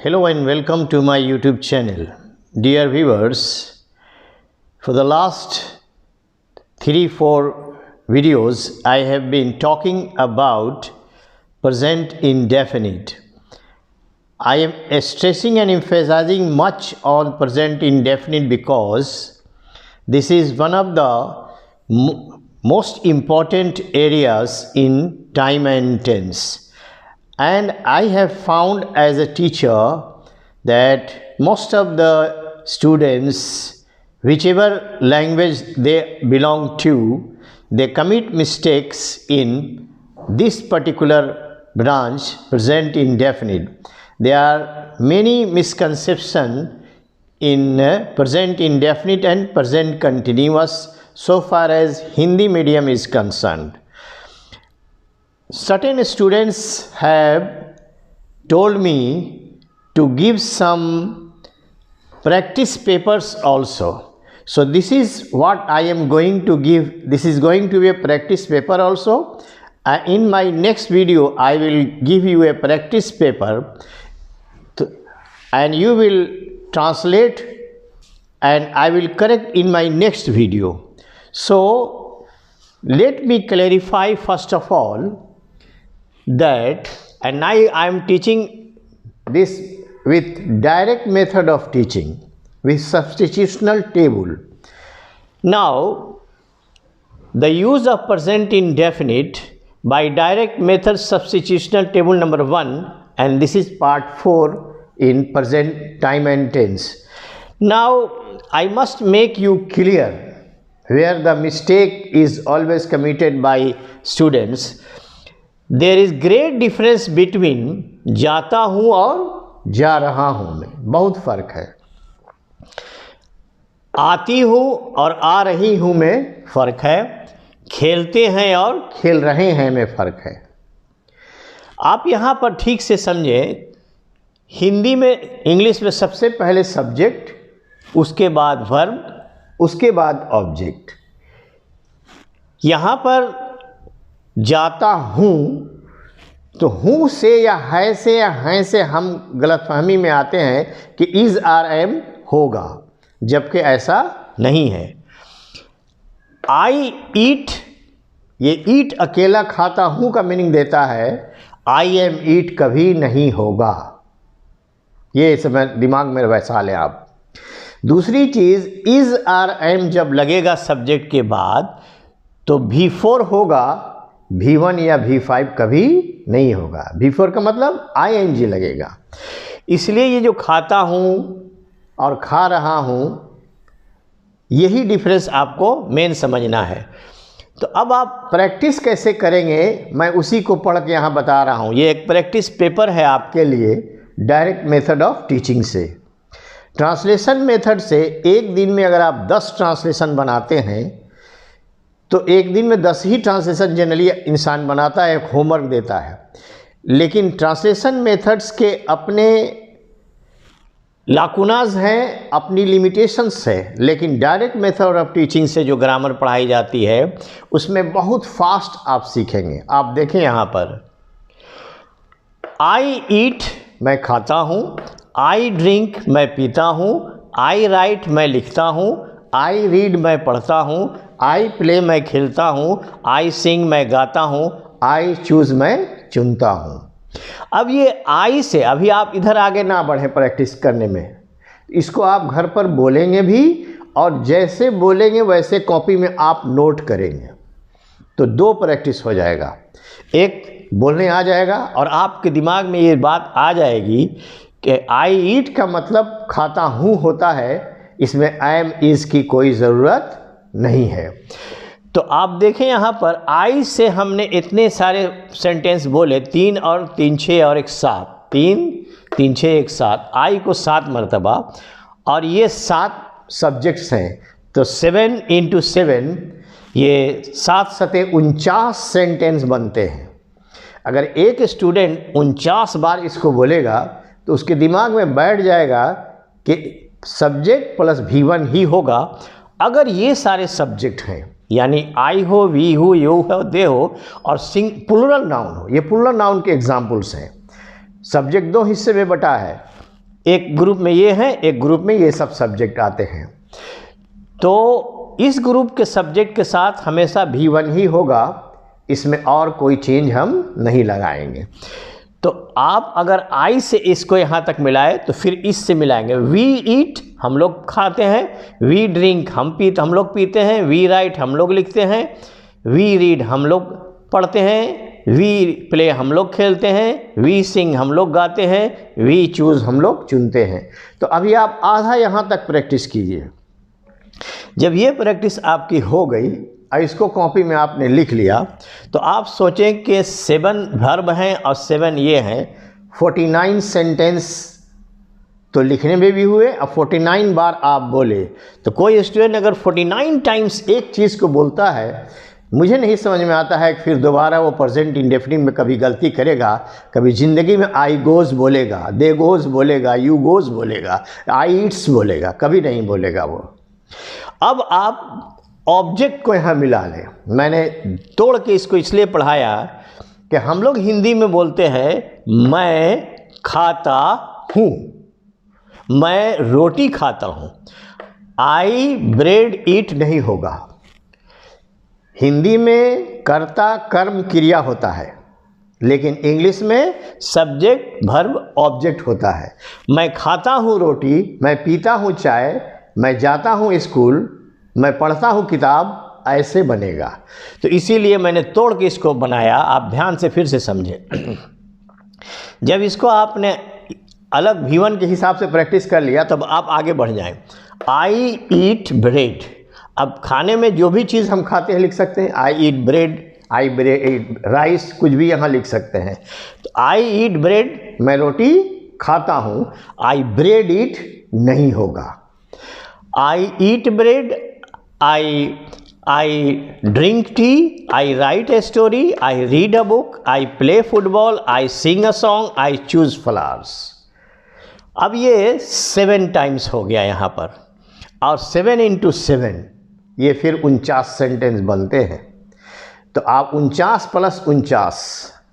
Hello and welcome to my YouTube channel. Dear viewers, for the last 3-4 videos I have been talking about present indefinite. I am stressing and emphasizing much on present indefinite because this is one of the most important areas in time and tense. And I have found as a teacher that most of the students, whichever language they belong to, they commit mistakes in this particular branch, present indefinite. There are many misconceptions in present indefinite and present continuous so far as Hindi medium is concerned. Certain students have told me to give some practice papers also. So this is what I am going to give. This is going to be a practice paper also. In my next video, I will give you a practice paper and you will translate and I will correct in my next video. So let me clarify first of all that, and I am teaching this with direct method of teaching, with substitutional table. Now, the use of present indefinite by direct method substitutional table number 1, and this is part 4 in present time and tense. Now, I must make you clear where the mistake is always committed by students. There is great difference between जाता हूँ और जा रहा हूँ में, बहुत फ़र्क है. आती हूँ और आ रही हूँ में फ़र्क है. खेलते हैं और खेल रहे हैं में फ़र्क है. आप यहाँ पर ठीक से समझें. हिंदी में, इंग्लिश में सबसे पहले सब्जेक्ट, उसके बाद वर्ब, उसके बाद ऑब्जेक्ट. यहाँ पर जाता हूँ तो हूँ से या है से या हैं से हम गलतफहमी में आते हैं कि इज़ आर एम होगा, जबकि ऐसा नहीं है. आई ईट, ये ईट अकेला खाता हूँ का मीनिंग देता है. आई एम ईट कभी नहीं होगा. ये समय दिमाग में वैसा लें आप. दूसरी चीज़, इज़ आर एम जब लगेगा सब्जेक्ट के बाद तो V4 होगा, V1 या V5 कभी नहीं होगा. V4 का मतलब ING लगेगा. इसलिए ये जो खाता हूँ और खा रहा हूँ, यही डिफरेंस आपको मेन समझना है. तो अब आप प्रैक्टिस कैसे करेंगे, मैं उसी को पढ़ के यहाँ बता रहा हूँ. ये एक प्रैक्टिस पेपर है आपके लिए डायरेक्ट मेथड ऑफ टीचिंग से. ट्रांसलेशन मेथड से एक दिन में अगर आप 10 ट्रांसलेशन बनाते हैं तो एक दिन में 10 ही ट्रांसलेशन जनरली इंसान बनाता है, एक होमवर्क देता है. लेकिन ट्रांसलेशन मेथड्स के अपने लाकुनाज हैं, अपनी लिमिटेशंस है. लेकिन डायरेक्ट मेथड ऑफ टीचिंग से जो ग्रामर पढ़ाई जाती है उसमें बहुत फास्ट आप सीखेंगे. आप देखें यहाँ पर, आई ईट मैं खाता हूँ, आई ड्रिंक मैं पीता हूँ, आई राइट मैं लिखता हूँ, आई रीड मैं पढ़ता हूँ, आई प्ले मैं खेलता हूँ, आई सिंग मैं गाता हूँ, आई चूज़ मैं चुनता हूँ. अब ये आई से अभी आप इधर आगे ना बढ़ें प्रैक्टिस करने में. इसको आप घर पर बोलेंगे भी और जैसे बोलेंगे वैसे कॉपी में आप नोट करेंगे तो 2 प्रैक्टिस हो जाएगा. एक बोलने आ जाएगा और आपके दिमाग में ये बात आ जाएगी कि आई ईट का मतलब खाता हूँ होता है, इसमें आई एम इज़ की कोई ज़रूरत नहीं है. तो आप देखें यहाँ पर आई से हमने इतने सारे सेंटेंस बोले, 3 और 3 6 और 1 7, 3 3 6 1 7, आई को 7 मरतबा और ये 7 सब्जेक्ट्स हैं. तो 7 × 7 ये 7 सते 49 सेंटेंस बनते हैं. अगर एक स्टूडेंट 49 बार इसको बोलेगा तो उसके दिमाग में बैठ जाएगा कि सब्जेक्ट प्लस V1 ही होगा. अगर ये सारे सब्जेक्ट हैं, यानी आई हो, वी हो, यू हो, दे हो और प्लूरल नाउन हो, ये प्लूरल नाउन के एग्जाम्पल्स हैं. सब्जेक्ट 2 हिस्से में बटा है. एक ग्रुप में ये है, एक ग्रुप में ये सब सब्जेक्ट आते हैं। तो इस ग्रुप के सब्जेक्ट के साथ हमेशा V1 ही होगा, इसमें और कोई चेंज हम नहीं लगाएंगे। तो आप अगर आई से इसको यहाँ तक मिलाए तो फिर इससे मिलाएंगे। वी ईट हम लोग खाते हैं, वी ड्रिंक हम लोग पीते हैं, वी राइट हम लोग लिखते हैं, वी रीड हम लोग पढ़ते हैं, वी प्ले हम लोग खेलते हैं, वी सिंग हम लोग गाते हैं, वी चूज़ हम लोग चुनते हैं। तो अभी आप आधा यहाँ तक प्रैक्टिस कीजिए। जब ये प्रैक्टिस आपकी हो गई और इसको कॉपी में आपने लिख लिया तो आप सोचें कि 7 वर्ब हैं और 7 ये हैं, 49 सेंटेंस तो लिखने में भी हुए और 49 बार आप बोले। तो कोई स्टूडेंट अगर 49 टाइम्स एक चीज़ को बोलता है, मुझे नहीं समझ में आता है कि फिर दोबारा वो प्रेजेंट इंडेफिनिट में कभी गलती करेगा। कभी ज़िंदगी में आई गोज़ बोलेगा, दे गोज़ बोलेगा, यू गोज़ बोलेगा, आई ईट्स बोलेगा, कभी नहीं बोलेगा वो। अब आप ऑब्जेक्ट को यहाँ मिला लें। मैंने तोड़ के इसको इसलिए पढ़ाया कि हम लोग हिंदी में बोलते हैं मैं खाता हूँ, मैं रोटी खाता हूँ। आई ब्रेड ईट नहीं होगा। हिंदी में कर्ता कर्म क्रिया होता है, लेकिन इंग्लिश में सब्जेक्ट वर्ब ऑब्जेक्ट होता है। मैं खाता हूँ रोटी, मैं पीता हूँ चाय, मैं जाता हूँ स्कूल, मैं पढ़ता हूँ किताब, ऐसे बनेगा। तो इसीलिए मैंने तोड़ के इसको बनाया। आप ध्यान से फिर से समझें। जब इसको आपने अलग V1 के हिसाब से प्रैक्टिस कर लिया तब आप आगे बढ़ जाएं। आई ईट ब्रेड। अब खाने में जो भी चीज़ हम खाते हैं लिख सकते हैं। आई ईट ब्रेड, आई ब्रेड राइस, कुछ भी यहाँ लिख सकते हैं। तो आई ईट ब्रेड, मैं रोटी खाता हूँ। आई ब्रेड ईट नहीं होगा। I eat bread, I drink tea, I write a story, I read a book, I play football, I sing a song, I choose flowers। अब ये 7 टाइम्स हो गया यहाँ पर, और 7 × 7 ये फिर 49 सेंटेंस बनते हैं। तो आप 49 + 49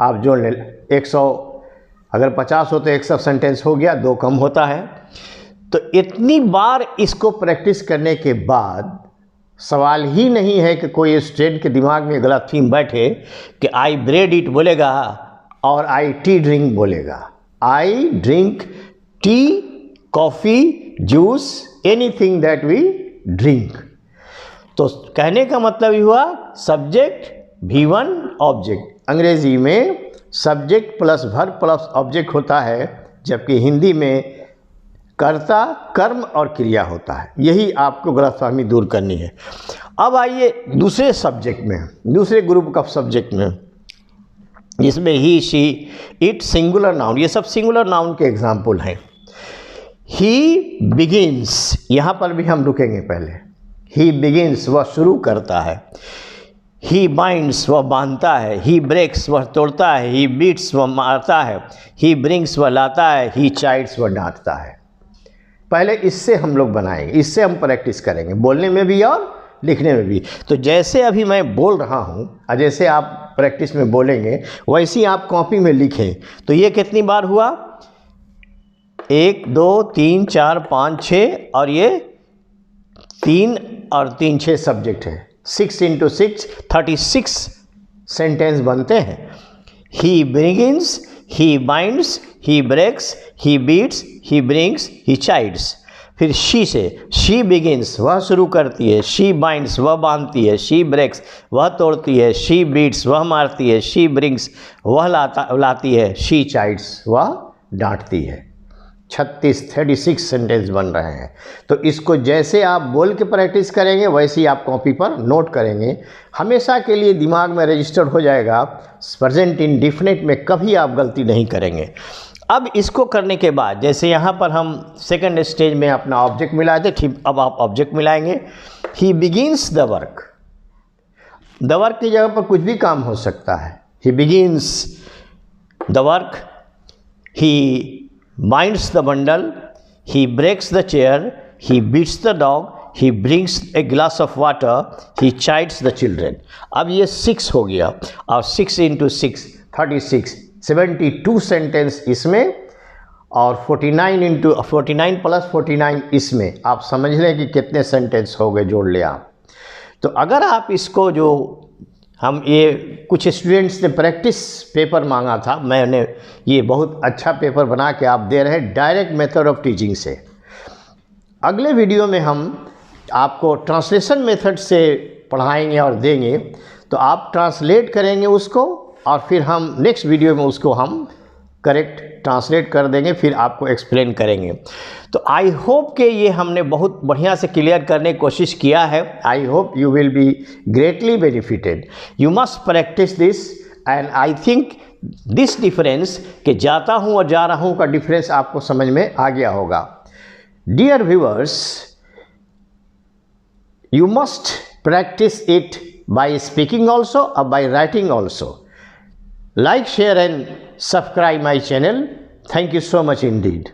आप जोड़ लें। 100 अगर 50 हो तो 100 सेंटेंस हो गया, 2 कम होता है। तो इतनी बार इसको प्रैक्टिस करने के बाद सवाल ही नहीं है कि कोई स्टूडेंट के दिमाग में गलत थीम बैठे कि आई ब्रेड ईट बोलेगा और आई टी ड्रिंक बोलेगा। I drink tea, coffee, juice, anything that we drink. तो कहने का मतलब ये हुआ सब्जेक्ट V1 ऑब्जेक्ट। अंग्रेजी में subject plus verb plus object होता है, जबकि हिंदी में कर्ता कर्म और क्रिया होता है। यही आपको गलतफहमी दूर करनी है। अब आइए दूसरे सब्जेक्ट में, दूसरे ग्रुप का सब्जेक्ट में, जिसमें ही, शी, इट, सिंगुलर नाउन। ये सब सिंगुलर नाउन के एग्जाम्पल हैं। ही बिगिंस, यहाँ पर भी हम रुकेंगे पहले। ही बिगिंस, वह शुरू करता है। ही बाइंड्स, वह बांधता है। ही ब्रेक्स, वह तोड़ता है। ही बीट्स, वह मारता है। ही ब्रिंग्स, वह लाता है। ही चाइड्स, वह डांटता है। पहले इससे हम लोग बनाएंगे, इससे हम प्रैक्टिस करेंगे, बोलने में भी और लिखने में भी। तो जैसे अभी मैं बोल रहा हूँ और जैसे आप प्रैक्टिस में बोलेंगे वैसे ही आप कॉपी में लिखें। तो ये कितनी बार हुआ? 1 2 3 4 5 6, और ये 3 और 3 6 सब्जेक्ट है। 6 × 6 36 सेंटेंस बनते हैं। He begins, he binds, he breaks, he beats, he brings, he chides. फिर शी से, शी बिगिंस, वह शुरू करती है। शी बाइंड्स, वह बांधती है। शी ब्रेक्स, वह तोड़ती है। शी बीट्स, वह मारती है। शी ब्रिंग्स, वह लाती है। शी चाइड्स, वह डांटती है। 36 सेंटेंस बन रहे हैं। तो इसको जैसे आप बोल के प्रैक्टिस करेंगे वैसे ही आप कॉपी पर नोट करेंगे। हमेशा के लिए दिमाग में रजिस्टर्ड हो जाएगा। प्रेजेंट इंडेफिनिट में कभी आप गलती नहीं करेंगे। अब इसको करने के बाद, जैसे यहाँ पर हम सेकंड स्टेज में अपना ऑब्जेक्ट मिलाए थे, ठीक अब आप ऑब्जेक्ट मिलाएंगे। He begins the work. The work की जगह पर कुछ भी काम हो सकता है। He begins the work, he binds the bundle, he breaks the chair, he beats the dog, he brings a glass of water, he chides the children। अब ये 6 हो गया, और 6 × 6 36, 72 सेंटेंस इसमें, और 49 प्लस 49 इसमें, आप समझ लें कि कितने सेंटेंस हो गए, जोड़ ले आप। तो अगर आप इसको, जो हम ये कुछ स्टूडेंट्स ने प्रैक्टिस पेपर मांगा था, मैंने ये बहुत अच्छा पेपर बना के आप दे रहे हैं डायरेक्ट मेथड ऑफ टीचिंग से। अगले वीडियो में हम आपको ट्रांसलेशन मेथड से पढ़ाएंगे और देंगे, तो आप ट्रांसलेट करेंगे उसको और फिर हम नेक्स्ट वीडियो में उसको हम करेक्ट ट्रांसलेट कर देंगे, फिर आपको एक्सप्लेन करेंगे। तो आई होप कि ये हमने बहुत बढ़िया से क्लियर करने की कोशिश किया है। I hope you will be greatly benefited. You must practice this and I think this difference, कि जाता हूँ और जा रहा हूँ का डिफरेंस आपको समझ में आ गया होगा। Dear viewers, you must practice it by speaking also or by writing also. Like, share and subscribe my channel. Thank you so much indeed.